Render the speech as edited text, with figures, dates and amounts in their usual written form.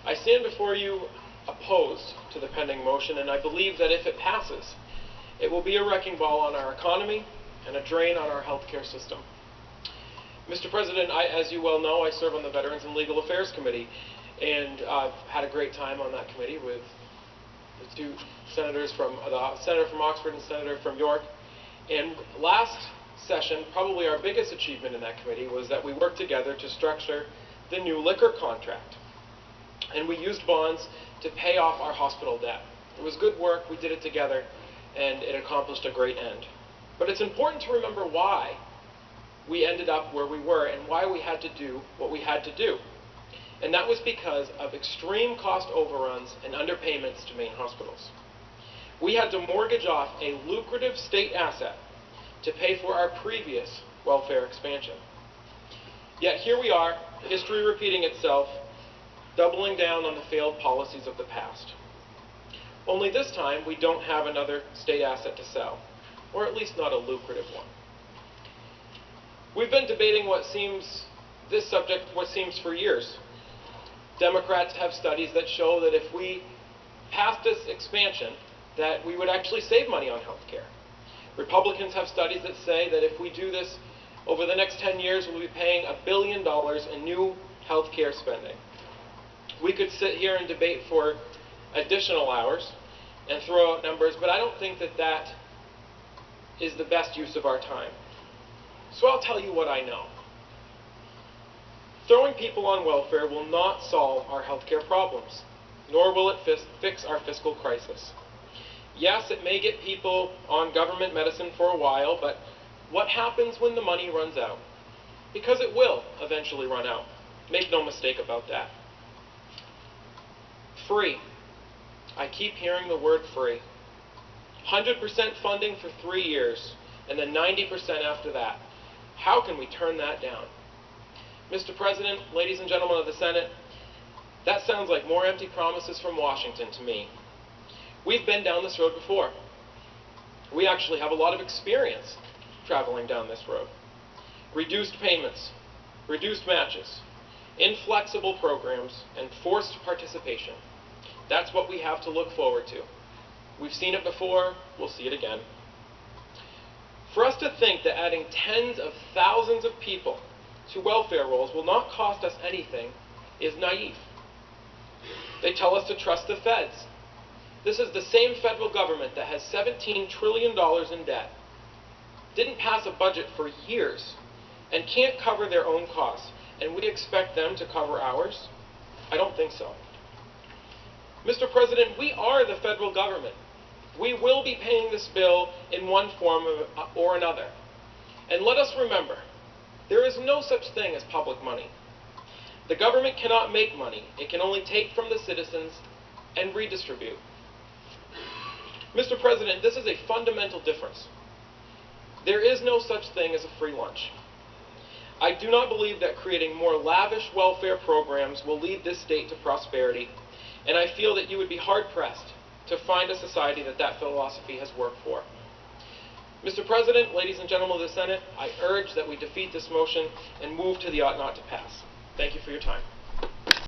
I stand before you opposed to the pending motion, and I believe that if it passes, it will be a wrecking ball on our economy and a drain on our healthcare system. Mr. President, as you well know, I serve on the Veterans and Legal Affairs Committee, and I've had a great time on that committee with the two senators from the senator from Oxford and senator from York. And last session, probably our biggest achievement in that committee was that we worked together to structure the new liquor contract. And we used bonds to pay off our hospital debt. It was good work, we did it together, and it accomplished a great end. But it's important to remember why we ended up where we were and why we had to do what we had to do. And that was because of extreme cost overruns and underpayments to main hospitals. We had to mortgage off a lucrative state asset to pay for our previous welfare expansion. Yet here we are, history repeating itself, doubling down on the failed policies of the past. Only this time, we don't have another state asset to sell, or at least not a lucrative one. We've been debating this subject for years. Democrats have studies that show that if we pass this expansion, that we would actually save money on health care. Republicans have studies that say that if we do this over the next 10 years, we'll be paying $1 billion in new health care spending. We could sit here and debate for additional hours and throw out numbers, but I don't think that that is the best use of our time. So I'll tell you what I know. Throwing people on welfare will not solve our healthcare problems, nor will it fix our fiscal crisis. Yes, it may get people on government medicine for a while, but what happens when the money runs out? Because it will eventually run out. Make no mistake about that. Free. I keep hearing the word free. 100% funding for 3 years, and then 90% after that. How can we turn that down? Mr. President, ladies and gentlemen of the Senate, that sounds like more empty promises from Washington to me. We've been down this road before. We actually have a lot of experience traveling down this road. Reduced payments, reduced matches, inflexible programs, and forced participation. That's what we have to look forward to. We've seen it before, we'll see it again. For us to think that adding tens of thousands of people to welfare rolls will not cost us anything is naive. They tell us to trust the feds. This is the same federal government that has $17 trillion in debt, didn't pass a budget for years, and can't cover their own costs, and we expect them to cover ours? I don't think so. Mr. President, we are the federal government. We will be paying this bill in one form or another. And let us remember, there is no such thing as public money. The government cannot make money. It can only take from the citizens and redistribute. Mr. President, this is a fundamental difference. There is no such thing as a free lunch. I do not believe that creating more lavish welfare programs will lead this state to prosperity, and I feel that you would be hard-pressed to find a society that philosophy has worked for. Mr. President, ladies and gentlemen of the Senate, I urge that we defeat this motion and move to the ought not to pass. Thank you for your time.